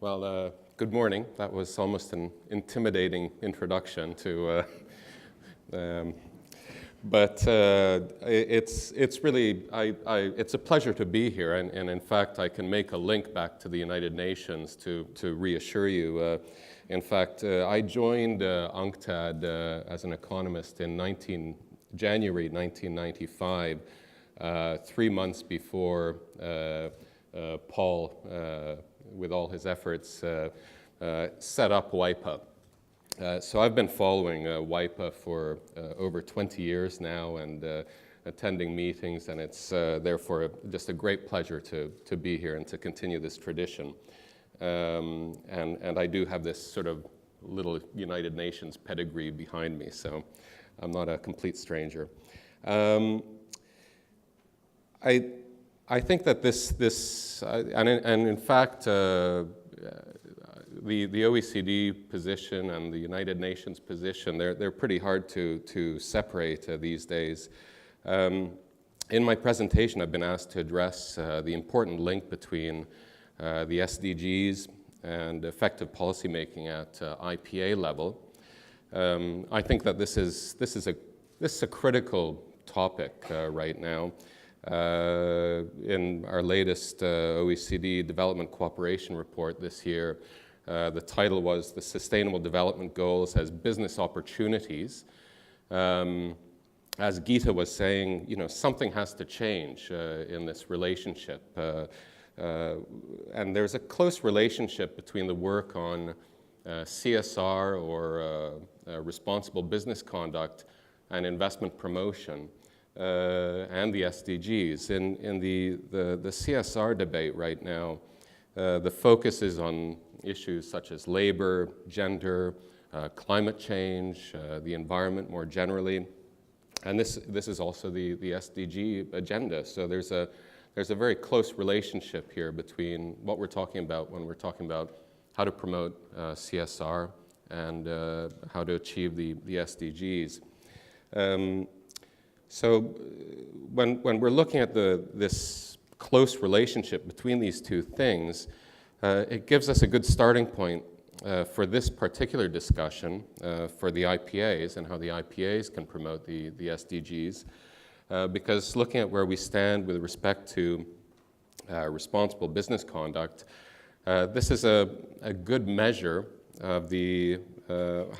Good morning. That was almost an intimidating introduction to, it's really, it's a pleasure to be here, and in fact, I can make a link back to the United Nations to reassure you. In fact, I joined UNCTAD as an economist in January 1995, 3 months before Paul, with all his efforts, set up WIPA. So I've been following WIPA for over 20 years now and attending meetings, and it's therefore just a great pleasure to be here and to continue this tradition. And I do have this sort of little United Nations pedigree behind me, so I'm not a complete stranger. I think that in fact, the OECD position and the United Nations position, they're pretty hard to separate these days. In my presentation, I've been asked to address the important link between the SDGs and effective policymaking at IPA level. I think that this is a critical topic right now. In our latest OECD Development Cooperation Report this year, the title was "The Sustainable Development Goals as Business Opportunities." As Gita was saying, something has to change in this relationship. And there's a close relationship between the work on CSR or responsible business conduct and investment promotion. And the SDGs. In the CSR debate right now, the focus is on issues such as labor, gender, climate change, the environment more generally, and this is also the SDG agenda. So there's a very close relationship here between what we're talking about when we're talking about how to promote CSR and how to achieve the SDGs. So when we're looking at this close relationship between these two things, it gives us a good starting point for this particular discussion for the IPAs and how the IPAs can promote the SDGs. Because looking at where we stand with respect to responsible business conduct, this is a good measure of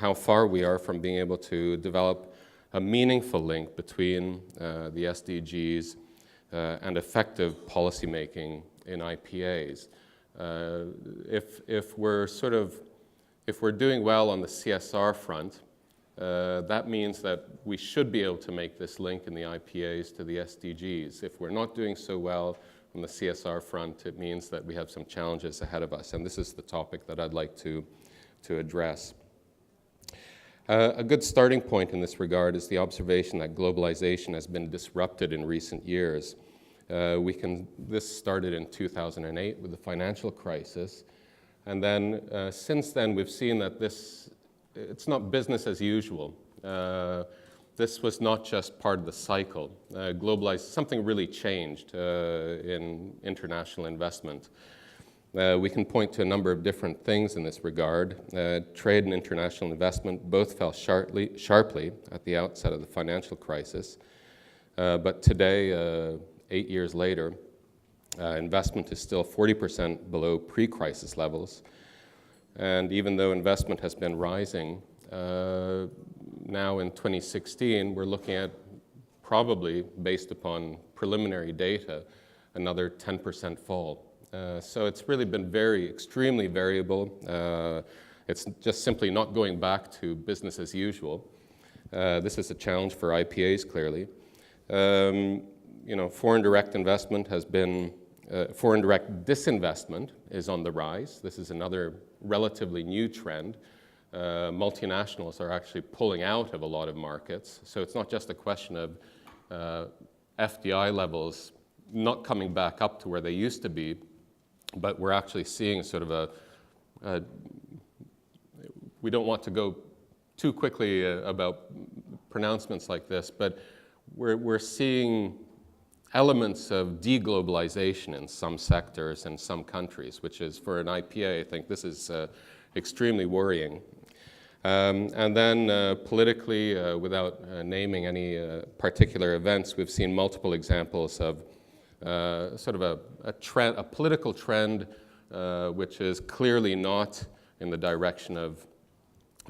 how far we are from being able to develop a meaningful link between the SDGs and effective policymaking in IPAs. If we're doing well on the CSR front, that means that we should be able to make this link in the IPAs to the SDGs. If we're not doing so well on the CSR front, it means that we have some challenges ahead of us, and this is the topic that I'd like to address. A good starting point in this regard is the observation that globalization has been disrupted in recent years. This started in 2008 with the financial crisis, and then since then we've seen that it's not business as usual. This was not just part of the cycle. Something really changed in international investment. We can point to a number of different things in this regard. Trade and international investment both fell sharply at the outset of the financial crisis. But today, 8 years later, investment is still 40% below pre-crisis levels. And even though investment has been rising, now in 2016, we're looking at probably, based upon preliminary data, another 10% fall. So it's really been extremely variable. It's just simply not going back to business as usual. This is a challenge for IPAs, clearly. Foreign direct disinvestment is on the rise. This is another relatively new trend. Multinationals are actually pulling out of a lot of markets. So it's not just a question of FDI levels not coming back up to where they used to be, but we're actually seeing sort of we don't want to go too quickly about pronouncements like this, but we're seeing elements of deglobalization in some sectors and some countries, which is, for an IPA, I think this is extremely worrying. And then politically, without naming any particular events, we've seen multiple examples of sort of a political trend which is clearly not in the direction of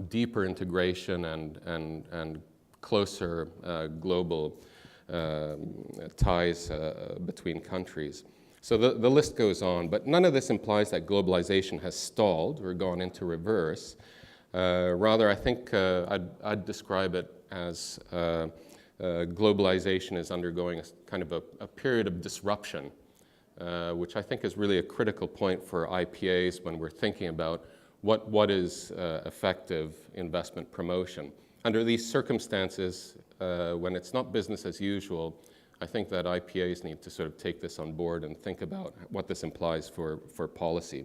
deeper integration and closer global ties between countries. So the list goes on, but none of this implies that globalization has stalled or gone into reverse. Rather, I think I'd describe it as globalization is undergoing a kind of a period of disruption, which I think is really a critical point for IPAs when we're thinking about what is effective investment promotion. Under these circumstances, when it's not business as usual, I think that IPAs need to sort of take this on board and think about what this implies for policy.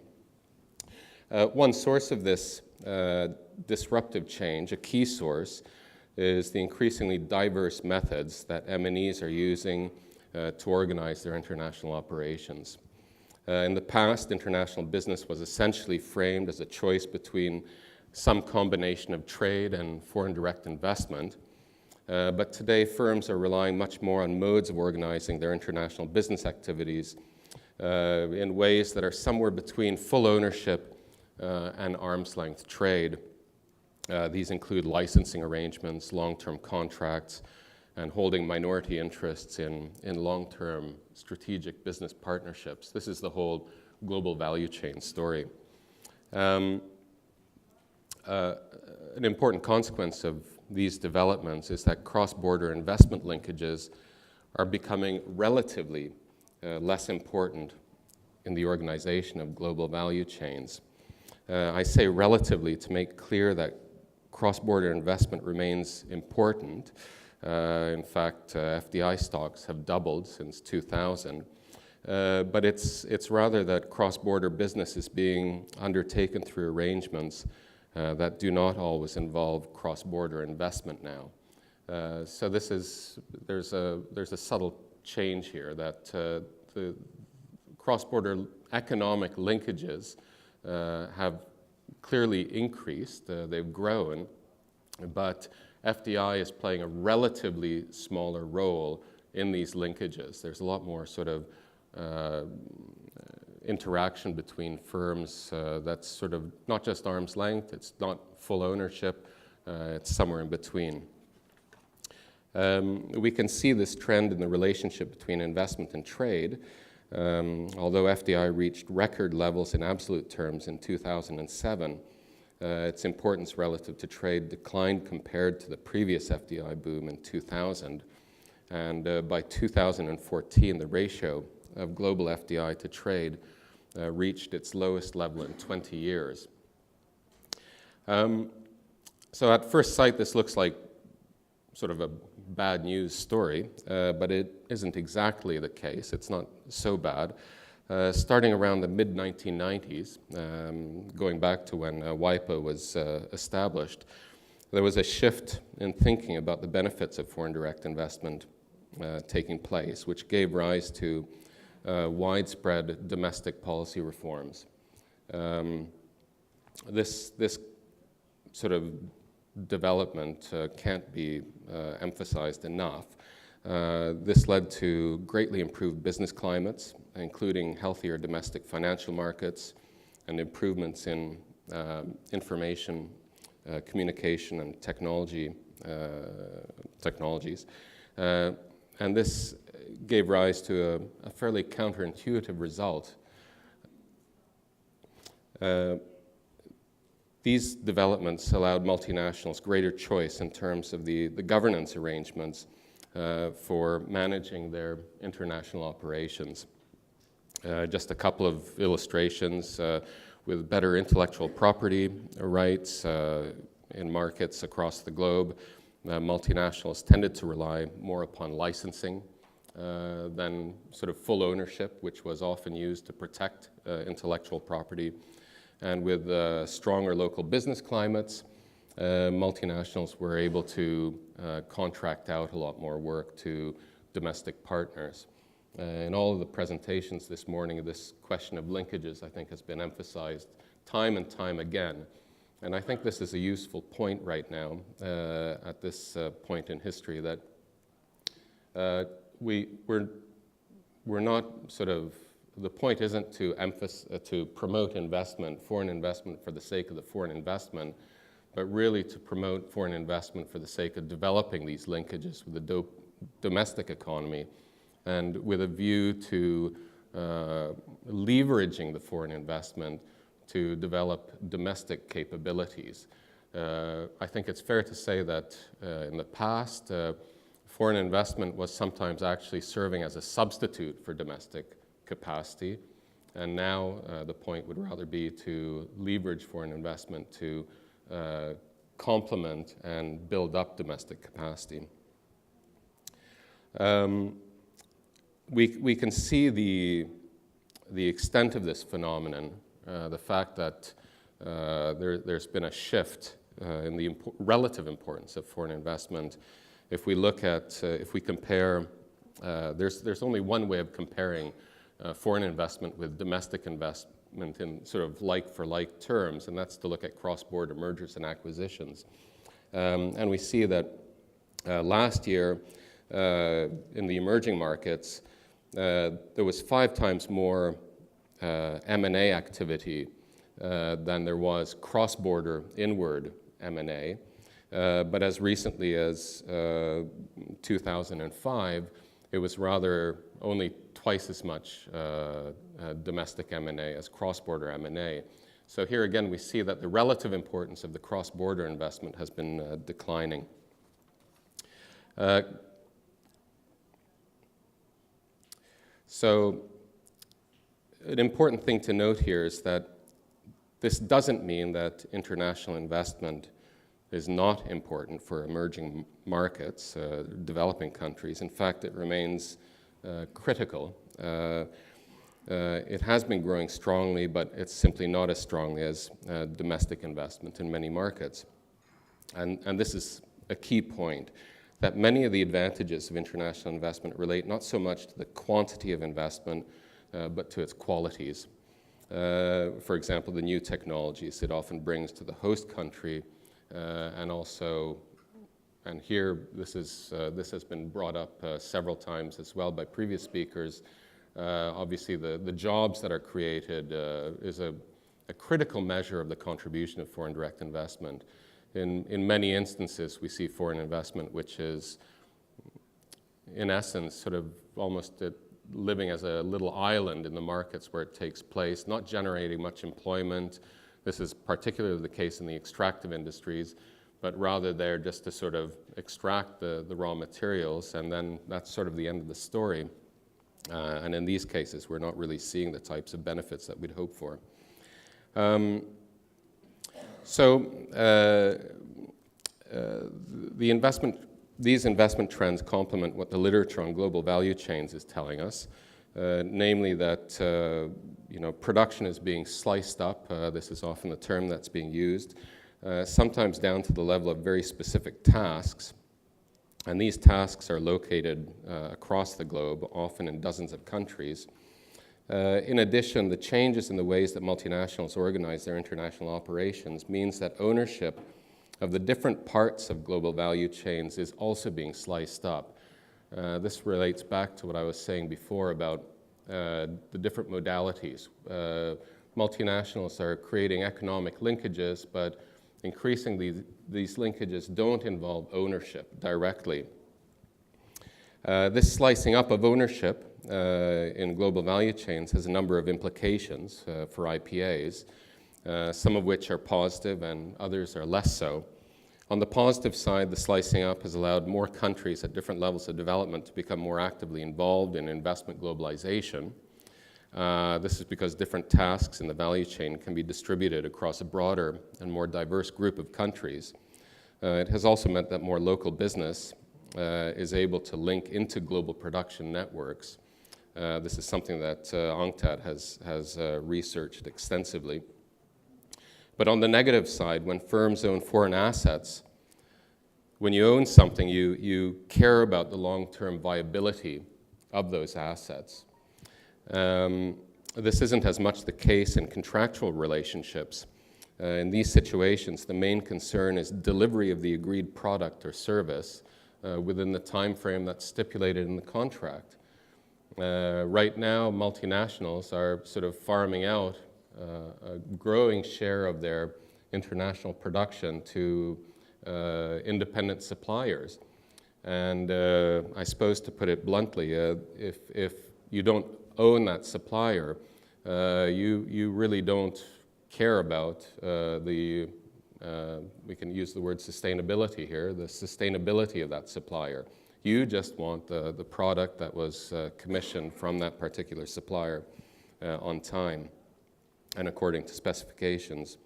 One source of this disruptive change, a key source, is the increasingly diverse methods that M&Es are using to organize their international operations. In the past, international business was essentially framed as a choice between some combination of trade and foreign direct investment. But today, firms are relying much more on modes of organizing their international business activities in ways that are somewhere between full ownership and arm's length trade. These include licensing arrangements, long-term contracts, and holding minority interests in long-term strategic business partnerships. This is the whole global value chain story. An important consequence of these developments is that cross-border investment linkages are becoming relatively less important in the organization of global value chains. I say relatively to make clear that cross-border investment remains important. In fact, FDI stocks have doubled since 2000. But it's rather that cross-border business is being undertaken through arrangements that do not always involve cross-border investment now. So there's a subtle change here that the cross-border economic linkages have clearly increased, they've grown, but FDI is playing a relatively smaller role in these linkages. There's a lot more sort of interaction between firms that's sort of not just arm's length, it's not full ownership, it's somewhere in between. We can see this trend in the relationship between investment and trade. Although FDI reached record levels in absolute terms in 2007, its importance relative to trade declined compared to the previous FDI boom in 2000. And by 2014, the ratio of global FDI to trade reached its lowest level in 20 years. So at first sight, this looks like sort of a bad news story, but it isn't exactly the case. It's not so bad. Starting around the mid-1990s, going back to when WIPA was established, there was a shift in thinking about the benefits of foreign direct investment taking place, which gave rise to widespread domestic policy reforms. This sort of development can't be emphasized enough. This led to greatly improved business climates, including healthier domestic financial markets and improvements in information, communication, and technologies. And this gave rise to a fairly counterintuitive result. These developments allowed multinationals greater choice in terms of the governance arrangements for managing their international operations. Just a couple of illustrations with better intellectual property rights in markets across the globe. Multinationals tended to rely more upon licensing than sort of full ownership, which was often used to protect intellectual property. And with stronger local business climates, multinationals were able to contract out a lot more work to domestic partners. In all of the presentations this morning, this question of linkages, I think, has been emphasized time and time again. And I think this is a useful point right now, at this point in history, that we're not sort of, the point isn't to promote investment, foreign investment for the sake of the foreign investment, but really to promote foreign investment for the sake of developing these linkages with the domestic economy, and with a view to leveraging the foreign investment to develop domestic capabilities. I think it's fair to say that in the past, foreign investment was sometimes actually serving as a substitute for domestic capacity, and now the point would rather be to leverage foreign investment to complement and build up domestic capacity. We can see the extent of this phenomenon, the fact that there's been a shift in the relative importance of foreign investment. If we look at, if we compare, there's only one way of comparing foreign investment with domestic investment in sort of like-for-like terms, and that's to look at cross-border mergers and acquisitions. And we see that last year in the emerging markets, there was 5 times more M&A activity than there was cross-border inward M&A. But as recently as 2005, it was rather only twice as much domestic M&A as cross-border M&A. So here again, we see that the relative importance of the cross-border investment has been declining. So an important thing to note here is that this doesn't mean that international investment is not important for emerging markets, developing countries. In fact, it remains critical. It has been growing strongly, but it's simply not as strongly as domestic investment in many markets. And this is a key point, that many of the advantages of international investment relate not so much to the quantity of investment, but to its qualities. For example, the new technologies it often brings to the host country, and also, and here this has been brought up several times as well by previous speakers. Obviously, the jobs that are created is a critical measure of the contribution of foreign direct investment. In many instances, we see foreign investment, which is, in essence, sort of almost living as a little island in the markets where it takes place, not generating much employment. This is particularly the case in the extractive industries, but rather there just to sort of extract the raw materials, and then that's sort of the end of the story. And in these cases, we're not really seeing the types of benefits that we'd hope for. These investment trends complement what the literature on global value chains is telling us, namely that production is being sliced up. This is often the term that's being used, sometimes down to the level of very specific tasks. And these tasks are located across the globe, often in dozens of countries. In addition, the changes in the ways that multinationals organize their international operations means that ownership of the different parts of global value chains is also being sliced up. This relates back to what I was saying before about the different modalities. Multinationals are creating economic linkages, but increasingly these linkages don't involve ownership directly. This slicing up of ownership in global value chains has a number of implications for IPAs, some of which are positive and others are less so. On the positive side, the slicing up has allowed more countries at different levels of development to become more actively involved in investment globalization. This is because different tasks in the value chain can be distributed across a broader and more diverse group of countries. It has also meant that more local business is able to link into global production networks. This is something that UNCTAD has researched extensively. But on the negative side, when firms own foreign assets, when you own something, you care about the long-term viability of those assets. This isn't as much the case in contractual relationships. In these situations, the main concern is delivery of the agreed product or service within the time frame that's stipulated in the contract. Right now, multinationals are sort of farming out a growing share of their international production to independent suppliers. And I suppose, to put it bluntly, if you don't own that supplier, you really don't care about we can use the word sustainability here, the sustainability of that supplier. You just want the product that was commissioned from that particular supplier on time and according to specifications.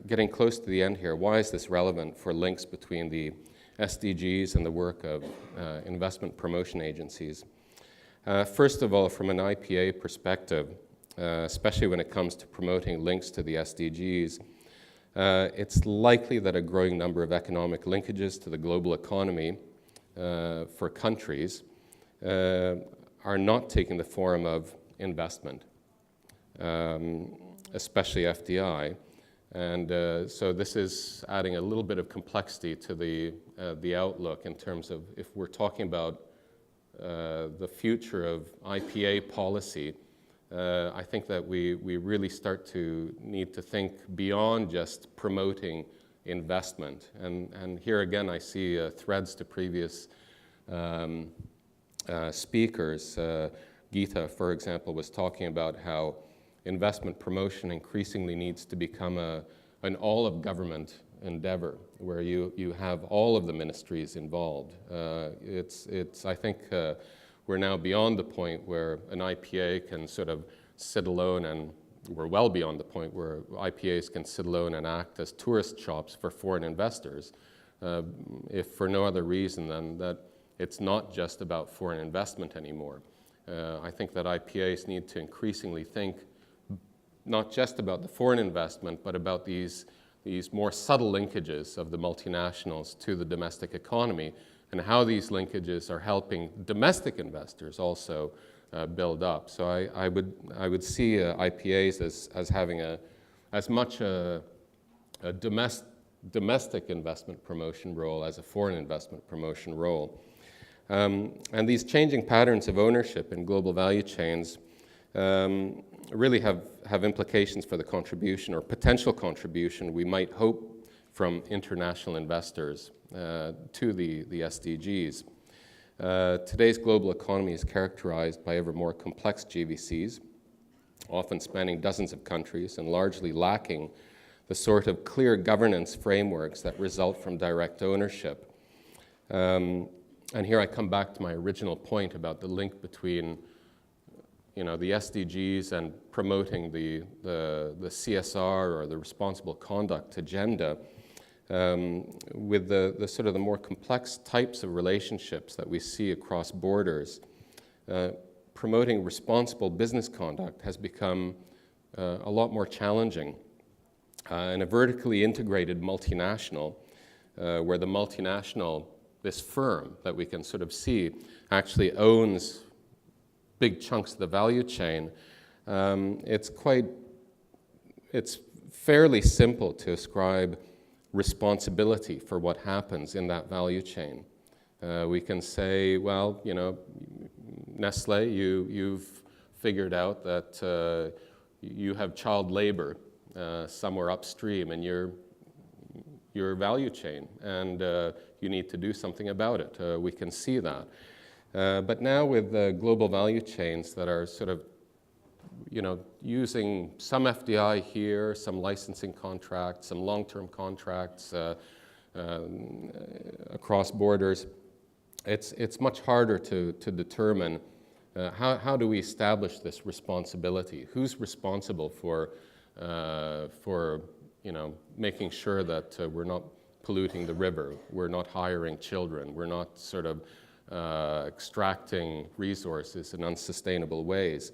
Getting close to the end here, why is this relevant for links between the SDGs and the work of investment promotion agencies? First of all, from an IPA perspective, especially when it comes to promoting links to the SDGs, it's likely that a growing number of economic linkages to the global economy for countries are not taking the form of investment, especially FDI. And so this is adding a little bit of complexity to the outlook in terms of if we're talking about the future of IPA policy. I think that we really start to need to think beyond just promoting investment. And here again, I see threads to previous speakers. Geeta, for example, was talking about how investment promotion increasingly needs to become an all-of-government endeavor, where you have all of the ministries involved. I think we're now beyond the point where an IPA can sort of sit alone, and we're well beyond the point where IPAs can sit alone and act as tourist shops for foreign investors, if for no other reason than that it's not just about foreign investment anymore. I think that IPAs need to increasingly think not just about the foreign investment, but about these more subtle linkages of the multinationals to the domestic economy, and how these linkages are helping domestic investors also build up. So I would see IPAs as having as much a domestic investment promotion role as a foreign investment promotion role. And these changing patterns of ownership in global value chains really have implications for the contribution or potential contribution we might hope from international investors to the SDGs. Today's global economy is characterized by ever more complex GVCs, often spanning dozens of countries and largely lacking the sort of clear governance frameworks that result from direct ownership. And here I come back to my original point about the link between the SDGs and promoting the CSR or the responsible conduct agenda with the sort of the more complex types of relationships that we see across borders. Promoting responsible business conduct has become a lot more challenging. In a vertically integrated multinational, where the multinational, this firm that we can sort of see, actually owns big chunks of the value chain, it's fairly simple to ascribe responsibility for what happens in that value chain. We can say, well, Nestle, you've figured out that you have child labor somewhere upstream in your value chain, and you need to do something about it. We can see that. But now with global value chains that are sort of, using some FDI here, some licensing contracts, some long-term contracts across borders, it's much harder to determine how do we establish this responsibility? Who's responsible for making sure that we're not polluting the river, we're not hiring children, we're not sort of extracting resources in unsustainable ways.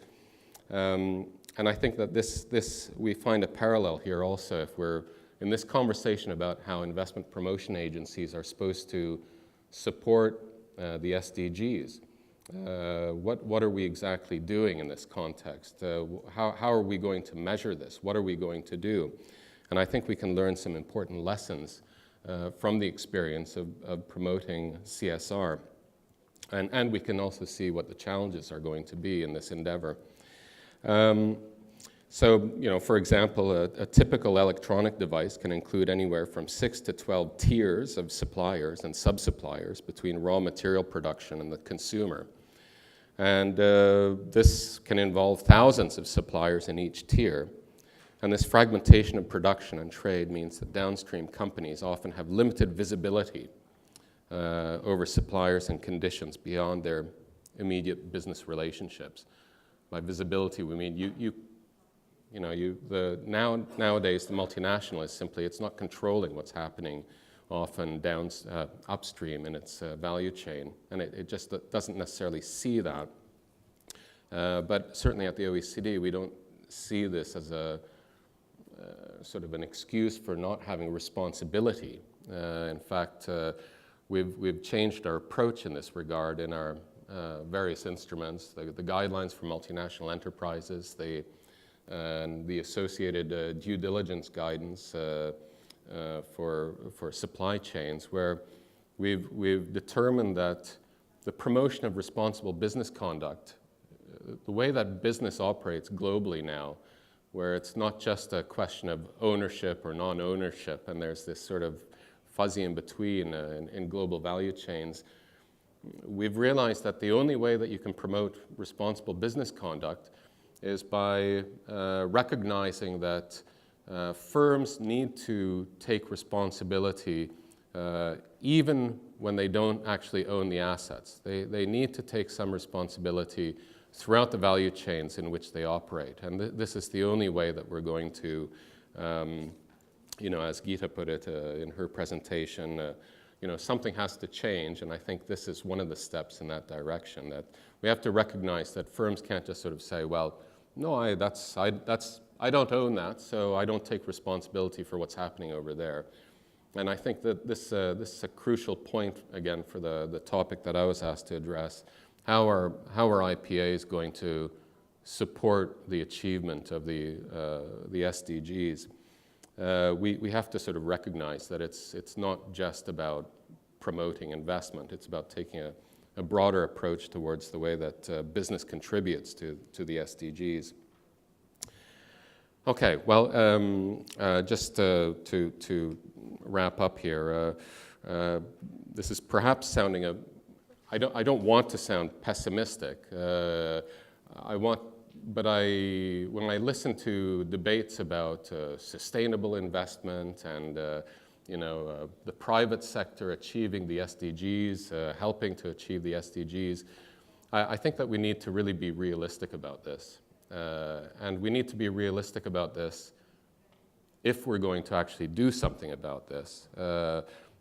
And I think that this we find a parallel here also if we're in this conversation about how investment promotion agencies are supposed to support the SDGs? What are we exactly doing in this context? How are we going to measure this? What are we going to do? And I think we can learn some important lessons from the experience of promoting CSR. And we can also see what the challenges are going to be in this endeavor. So, for example, a typical electronic device can include anywhere from 6 to 12 tiers of suppliers and sub-suppliers between raw material production and the consumer. And this can involve thousands of suppliers in each tier. And this fragmentation of production and trade means that downstream companies often have limited visibility over suppliers and conditions beyond their immediate business relationships. By visibility, we mean nowadays the multinational is simply, it's not controlling what's happening often upstream in its value chain, and it just doesn't necessarily see that. But certainly at the OECD, we don't see this as a sort of an excuse for not having responsibility. In fact, we've changed our approach in this regard in our various instruments, the guidelines for multinational enterprises, and the associated due diligence guidance for supply chains, where we've determined that the promotion of responsible business conduct, the way that business operates globally now, where it's not just a question of ownership or non-ownership, and there's this sort of fuzzy in between in global value chains, we've realized that the only way that you can promote responsible business conduct is by recognizing that firms need to take responsibility even when they don't actually own the assets. They need to take some responsibility throughout the value chains in which they operate. And this is the only way that we're going to, as Gita put it in her presentation, something has to change, and I think this is one of the steps in that direction, that we have to recognize that firms can't just sort of say, well, no, I don't own that, so I don't take responsibility for what's happening over there. And I think that this is a crucial point, again, for the topic that I was asked to address. How are IPAs going to support the achievement of the SDGs? We have to sort of recognize that it's not just about promoting investment. It's about taking a broader approach towards the way that business contributes to the SDGs. Okay, well, just to wrap up here, this is perhaps sounding I don't want to sound pessimistic. When I listen to debates about sustainable investment and the private sector achieving the SDGs, helping to achieve the SDGs, I think that we need to really be realistic about this. And we need to be realistic about this if we're going to actually do something about this.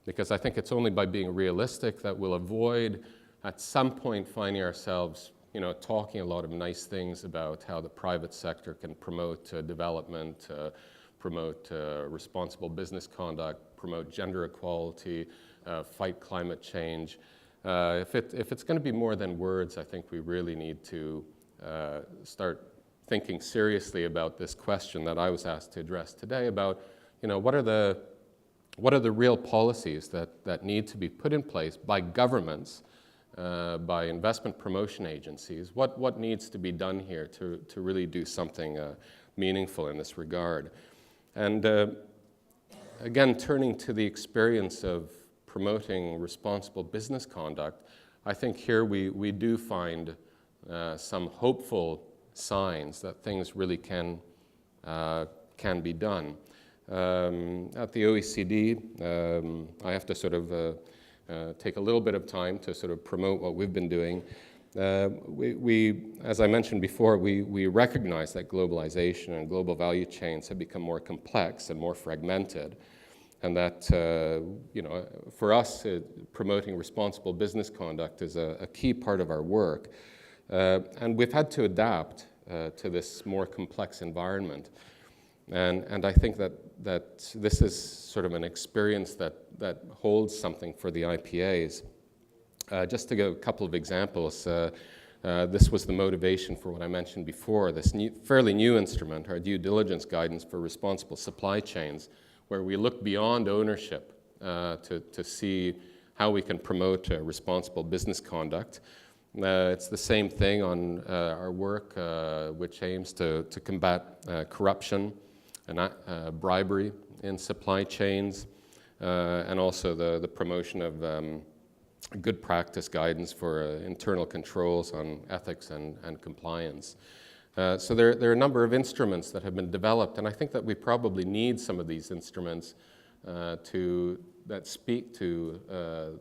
Because I think it's only by being realistic that we'll avoid at some point finding ourselves talking a lot of nice things about how the private sector can promote development, promote responsible business conduct, promote gender equality, fight climate change. If it's going to be more than words, I think we really need to start thinking seriously about this question that I was asked to address today about, what are the real policies that need to be put in place by governments, by investment promotion agencies? What needs to be done here to really do something meaningful in this regard? And again, turning to the experience of promoting responsible business conduct, I think here we do find some hopeful signs that things really can be done. At the OECD, I have to sort of take a little bit of time to sort of promote what we've been doing. We, as I mentioned before, we recognize that globalization and global value chains have become more complex and more fragmented, and that for us, promoting responsible business conduct is a key part of our work. And we've had to adapt to this more complex environment. And I think that this is sort of an experience that holds something for the IPAs. Just to give a couple of examples, this was the motivation for what I mentioned before, this fairly new instrument, our due diligence guidance for responsible supply chains, where we look beyond ownership to see how we can promote responsible business conduct. It's the same thing on our work, which aims to combat corruption and bribery in supply chains, and also the promotion of good practice guidance for internal controls on ethics and compliance. So there are a number of instruments that have been developed, and I think that we probably need some of these instruments that speak to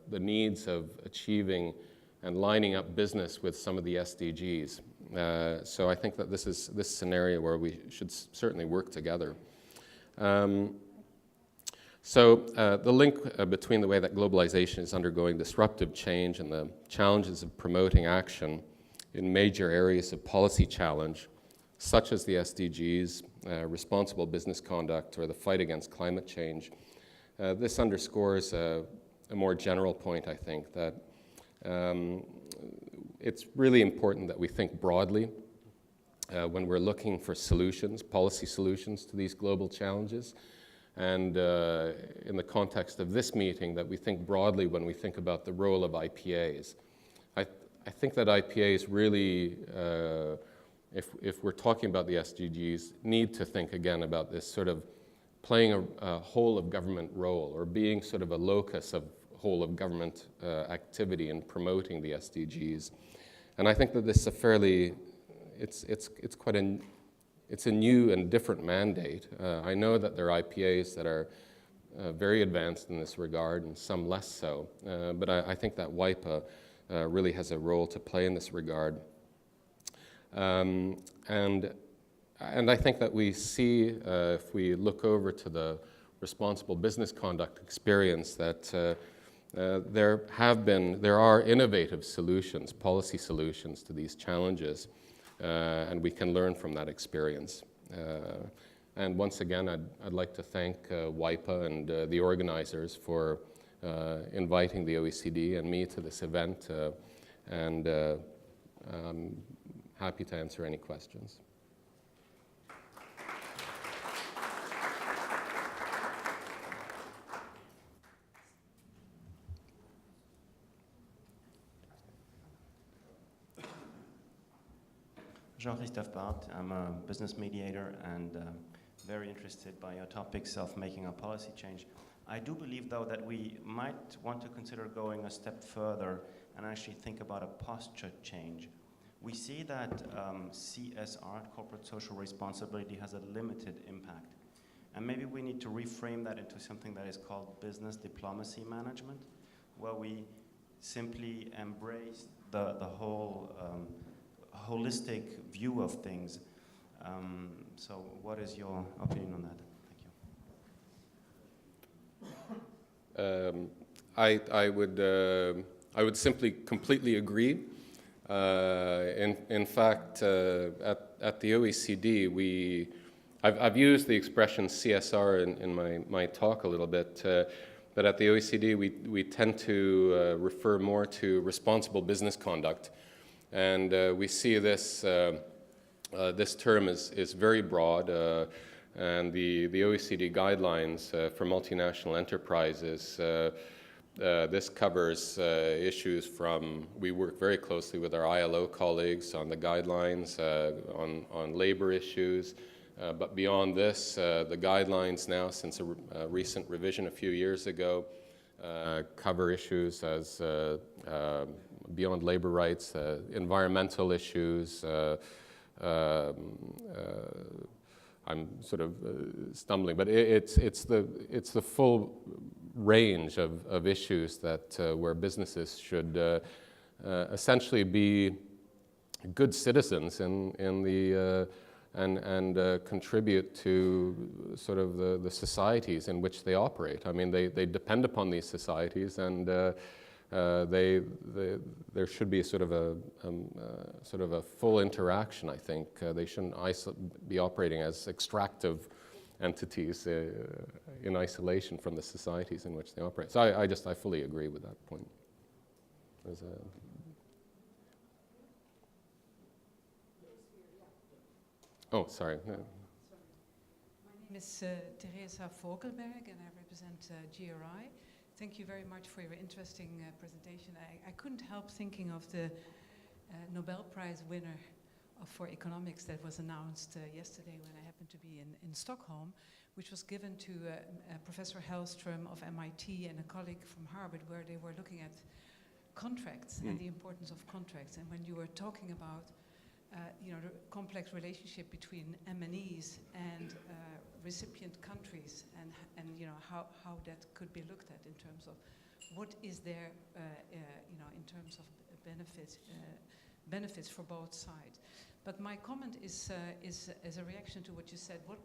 the needs of achieving and lining up business with some of the SDGs. So I think that this is scenario where we should certainly work together. So the link between the way that globalization is undergoing disruptive change and the challenges of promoting action in major areas of policy challenge, such as the SDGs, responsible business conduct, or the fight against climate change, this underscores a more general point, I think, that it's really important that we think broadly when we're looking for solutions, policy solutions to these global challenges. And in the context of this meeting, that we think broadly when we think about the role of IPAs. I think that IPAs really, if we're talking about the SDGs, need to think again about this sort of playing a whole of government role, or being sort of a locus of whole of government activity in promoting the SDGs. And I think that this is a fairly, it's a new and different mandate. I know that there are IPAs that are very advanced in this regard, and some less so. But I think that WIPA really has a role to play in this regard. And I think that we see, if we look over to the responsible business conduct experience, that there are innovative solutions, policy solutions to these challenges. And we can learn from that experience. And once again, I'd like to thank WIPA and the organizers for inviting the OECD and me to this event, and I'm happy to answer any questions. Jean-Christophe Barth, I'm a business mediator and very interested by your topics of making a policy change. I do believe, though, that we might want to consider going a step further and actually think about a posture change. We see that CSR, corporate social responsibility, has a limited impact. And maybe we need to reframe that into something that is called business diplomacy management, where we simply embrace the whole holistic view of things. So what is your opinion on that? Thank you. I would simply completely agree. In fact, at the OECD, I've used the expression CSR in my talk a little bit, but at the OECD we tend to refer more to responsible business conduct. And we see this term is very broad, and the OECD guidelines for multinational enterprises, this covers issues from, we work very closely with our ILO colleagues on the guidelines, on labor issues, but beyond this, the guidelines now, since a recent revision a few years ago, cover issues as beyond labor rights, environmental issues. I'm sort of stumbling, but it's the full range of issues that where businesses should essentially be good citizens in the and contribute to sort of the societies in which they operate. I mean, they depend upon these societies, and there should be sort of a full interaction. I think they shouldn't be operating as extractive entities in isolation from the societies in which they operate. So I fully agree with that point. There's a... Oh, sorry. No. My name is Teresa Vogelberg, and I represent GRI. Thank you very much for your interesting presentation. I couldn't help thinking of the Nobel Prize winner for economics that was announced yesterday when I happened to be in Stockholm, which was given to Professor Hellström of MIT and a colleague from Harvard, where they were looking at contracts and the importance of contracts. And when you were talking about the complex relationship between M&Es and recipient countries, and how that could be looked at in terms of what is there, in terms of benefits for both sides. But my comment is as a reaction to what you said. What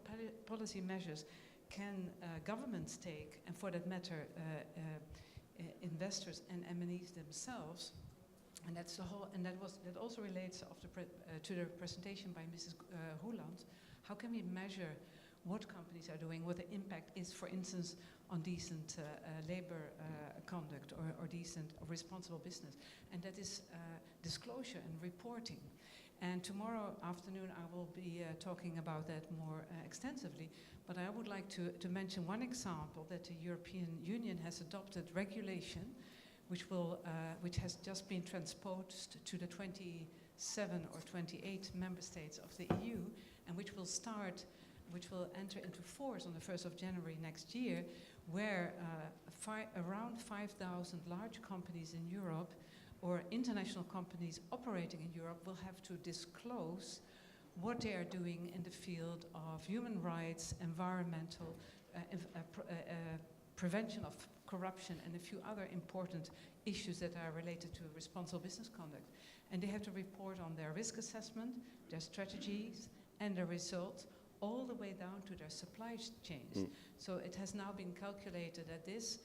policy measures can governments take, and for that matter, investors and M&Es themselves? And that's the whole. And that also relates to the presentation by Mrs. Roeland. How can we measure what companies are doing, what the impact is, for instance, on decent labor conduct or decent or responsible business? And that is disclosure and reporting. And tomorrow afternoon I will be talking about that more extensively. But I would like to mention one example, that the European Union has adopted regulation which has just been transposed to the 27 or 28 member states of the EU, and which will enter into force on the 1st of January next year, where around 5,000 large companies in Europe or international companies operating in Europe will have to disclose what they are doing in the field of human rights, environmental, prevention of corruption, and a few other important issues that are related to responsible business conduct. And they have to report on their risk assessment, their strategies, and their results, all the way down to their supply chains. So it has now been calculated that this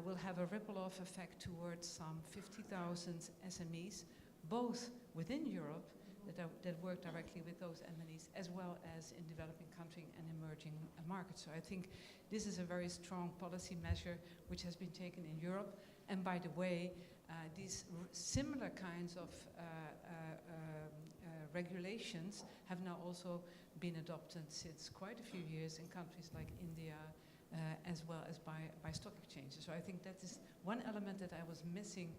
will have a ripple-off effect towards some 50,000 SMEs, both within Europe that work directly with those MNEs, as well as in developing country and emerging markets. So I think this is a very strong policy measure which has been taken in Europe. And by the way, these similar kinds of regulations have now also been adopted since quite a few years in countries like India, as well as by stock exchanges. So I think that is one element that I was missing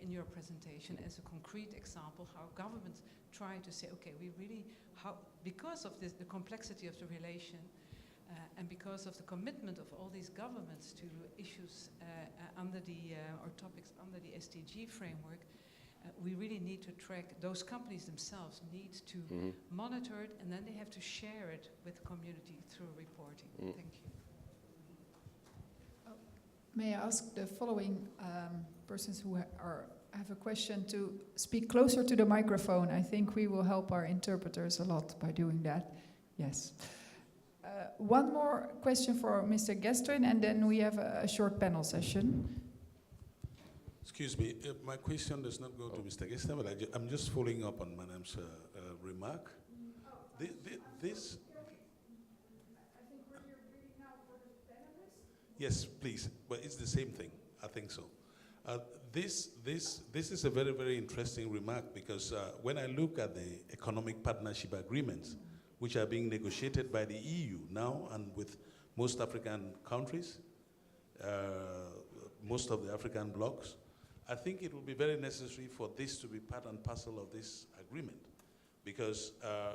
in your presentation as a concrete example, how governments try to say, okay, because of the complexity of the relation, and because of the commitment of all these governments to issues or topics under the SDG framework, we really need to track. Those companies themselves need to monitor it, and then they have to share it with the community through reporting. Thank you. May I ask the following persons who have a question to speak closer to the microphone? I think we will help our interpreters a lot by doing that. Yes. One more question for Mr. Gestrin, and then we have a short panel session. Excuse me, my question does not go to Mr. Gestrin, but I'm just following up on Madam's remark. This. I think we're here reading now for the panelists. Yes, please, but it's the same thing. I think so. This is a very, very interesting remark, because when I look at the economic partnership agreements, which are being negotiated by the EU now and with most African countries, most of the African blocs, I think it will be very necessary for this to be part and parcel of this agreement, because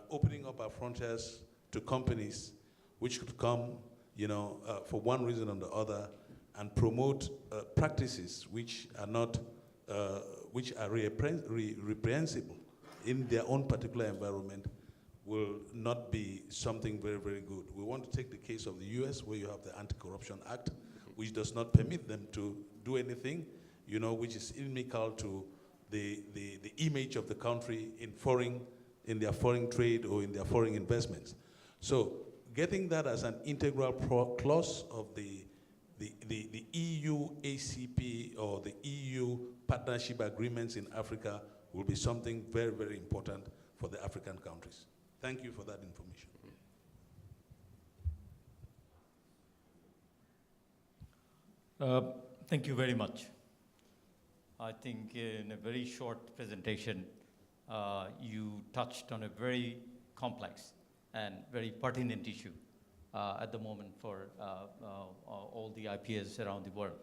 opening up our frontiers to companies which could come, for one reason or the other, and promote practices which are not, which are reprehensible in their own particular environment, will not be something very, very good. We want to take the case of the US, where you have the Anti-Corruption Act, which does not permit them to do anything, which is inimical to the image of the country in their foreign trade or in their foreign investments. So getting that as an integral clause of the EU ACP or the EU partnership agreements in Africa will be something very, very important for the African countries. Thank you for that information. Thank you very much. I think in a very short presentation, you touched on a very complex and very pertinent issue at the moment for all the IPAs around the world.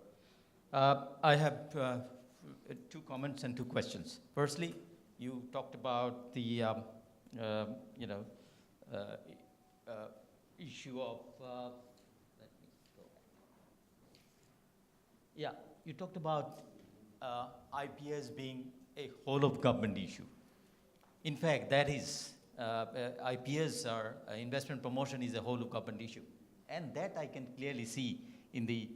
I have two comments and two questions. Firstly, you talked about the issue of let me go. Yeah, you talked about IPAs being a whole of government issue. In fact, that is IPAs are investment promotion is a whole of government issue, and that I can clearly see in the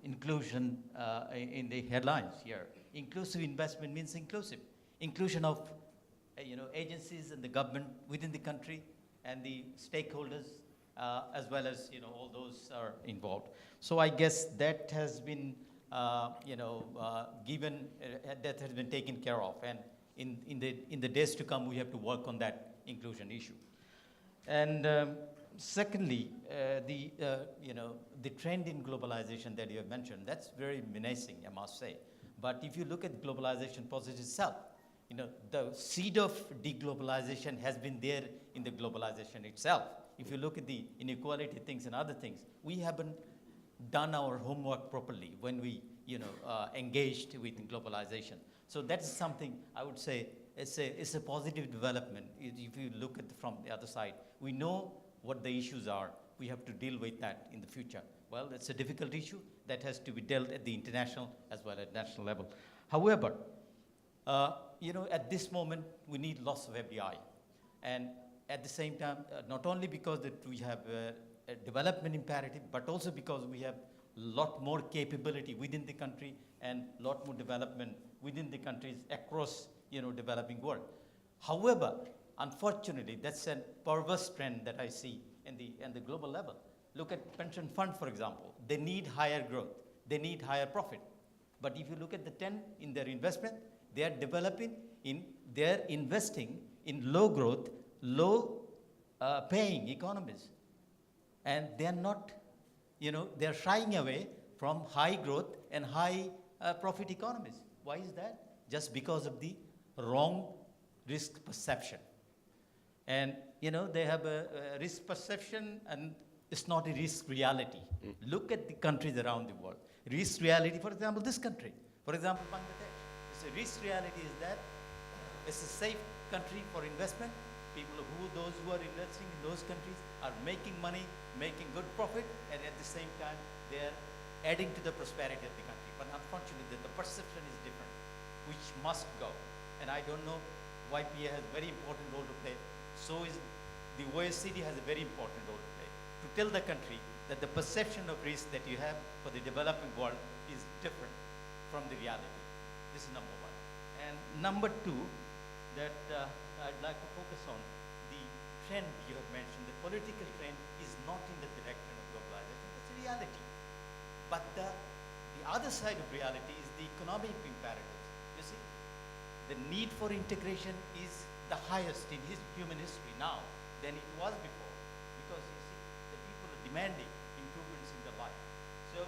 inclusion in the headlines here. Inclusive investment means inclusion of agencies and the government within the country and the stakeholders as well as all those are involved. So I guess that has been given that has been taken care of, and in the days to come we have to work on that inclusion issue. And secondly, the trend in globalization that you have mentioned, that's very menacing, I must say. But if you look at globalization process itself, the seed of deglobalization has been there in the globalization itself. If you look at the inequality things and other things, we haven't done our homework properly when we engaged with globalization. So that's something I would say it's a positive development. If you look at from the other side, we know what the issues are. We have to deal with that in the future. Well, it's a difficult issue that has to be dealt at the international as well as national level. However, at this moment, we need lots of FDI. And at the same time, not only because that we have a development imperative, but also because we have a lot more capability within the country and a lot more development within the countries across developing world. However, unfortunately, that's a perverse trend that I see in the global level. Look at pension fund, for example. They need higher growth. They need higher profit. But if you look at the trend in their investment, they are investing in low growth, low paying economies. And they are not, they are shying away from high growth and high profit economies. Why is that? Just because of the wrong risk perception. And, they have a risk perception and it's not a risk reality. Look at the countries around the world. Risk reality, for example, this country. For example, Bangladesh. So risk reality is that it's a safe country for investment. Those who are investing in those countries are making money, making good profit, and at the same time, they're adding to the prosperity of the country. But unfortunately, the perception is different, which must go. And I don't know, YPA has a very important role to play. So is the OECD has a very important role to play. To tell the country that the perception of risk that you have for the developing world is different from the reality. This is number one. And number two, that I'd like to focus on the trend you have mentioned. The political trend is not in the direction of globalization. It's a reality. But the other side of reality is the economic imperatives. You see, the need for integration is the highest in human history now than it was before. Because you see, the people are demanding improvements in their life. So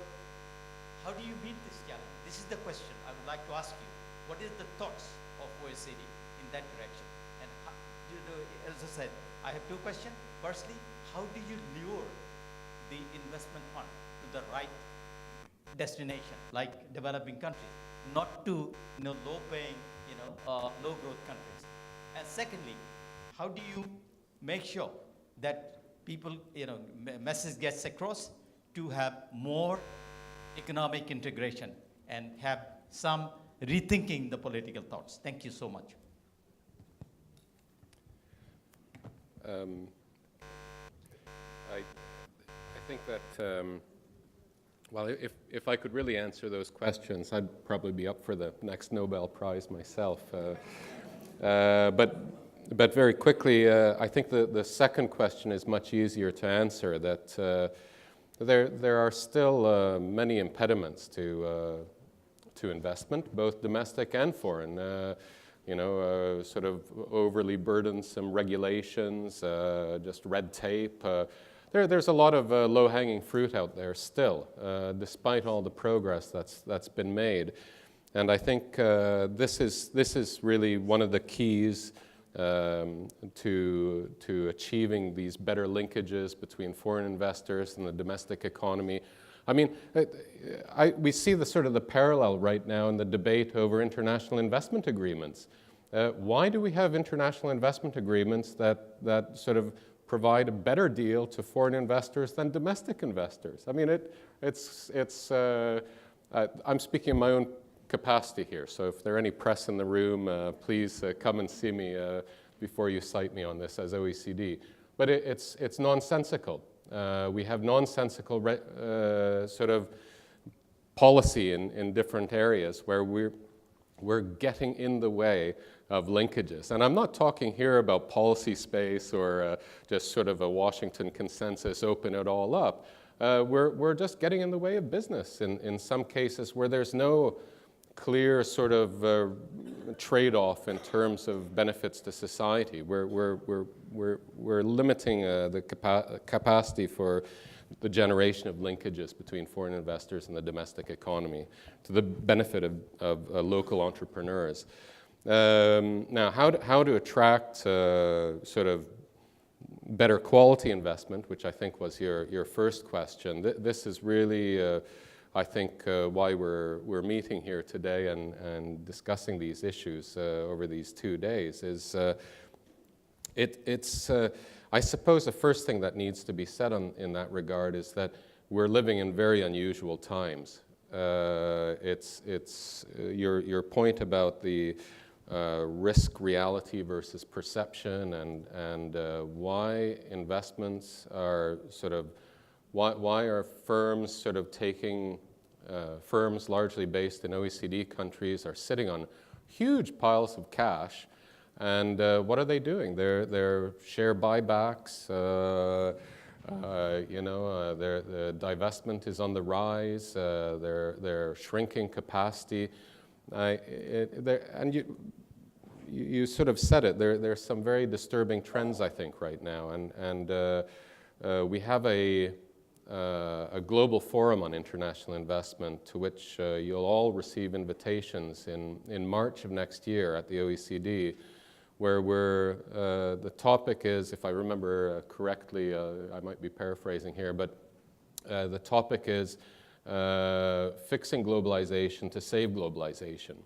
how do you meet this challenge? This is the question I would like to ask you. What is the thoughts of OECD in that direction? And how, as I said, I have two questions. Firstly, how do you lure the investment fund to the right destination, like developing countries, not to low-paying, low-growth countries? And secondly, how do you make sure that people, message gets across to have more economic integration and have some rethinking the political thoughts? Thank you so much. I think that, well, if I could really answer those questions, I'd probably be up for the next Nobel Prize myself. But very quickly, I think the second question is much easier to answer, that there are still many impediments to investment, both domestic and foreign. Sort of overly burdensome regulations, just red tape. There's a lot of low-hanging fruit out there still, despite all the progress that's been made. And I think this is really one of the keys to achieving these better linkages between foreign investors and the domestic economy. I mean, we see the sort of the parallel right now in the debate over international investment agreements. Why do we have international investment agreements that sort of provide a better deal to foreign investors than domestic investors? I mean, I'm speaking in my own capacity here, so if there are any press in the room, please come and see me before you cite me on this as OECD. But it's nonsensical. We have nonsensical sort of policy in different areas where we're getting in the way of linkages. And I'm not talking here about policy space or just sort of a Washington consensus, open it all up. We're just getting in the way of business in some cases where there's no clear sort of trade-off in terms of benefits to society. We're limiting the capacity for the generation of linkages between foreign investors and the domestic economy to the benefit of local entrepreneurs. Now, how to attract sort of better quality investment, which I think was your first question. This is really, I think, why we're meeting here today and discussing these issues over these 2 days. Is I suppose the first thing that needs to be said in that regard is that we're living in very unusual times. It's your point about the risk reality versus perception, and why investments are sort of, why are firms sort of taking, firms largely based in OECD countries are sitting on huge piles of cash, and what are they doing? They're share buybacks, their divestment is on the rise, they're shrinking capacity. And you sort of said it, there's some very disturbing trends, I think, right now. And we have a global forum on international investment to which you'll all receive invitations in March of next year at the OECD, where the topic is, if I remember correctly, I might be paraphrasing here, but the topic is fixing globalization to save globalization.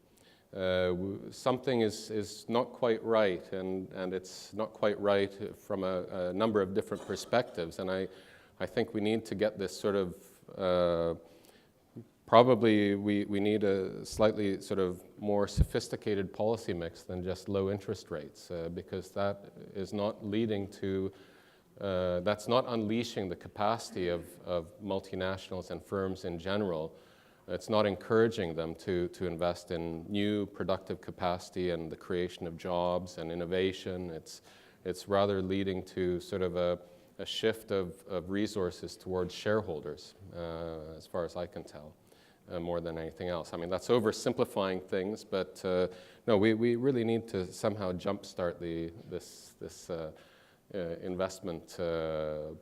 Something is not quite right, and it's not quite right from a number of different perspectives, and I think we need to get this sort of, probably we need a slightly sort of more sophisticated policy mix than just low interest rates, because that is not leading to, that's not unleashing the capacity of multinationals and firms in general. It's not encouraging them to invest in new productive capacity and the creation of jobs and innovation. It's rather leading to sort of a shift of resources towards shareholders, as far as I can tell, more than anything else. I mean, that's oversimplifying things, but no, we really need to somehow jumpstart this investment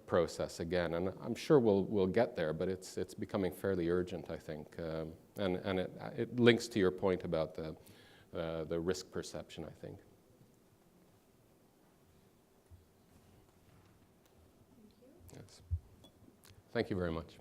process again, and I'm sure we'll get there, but it's becoming fairly urgent, I think, and it links to your point about the risk perception, I think. Yes. Thank you very much.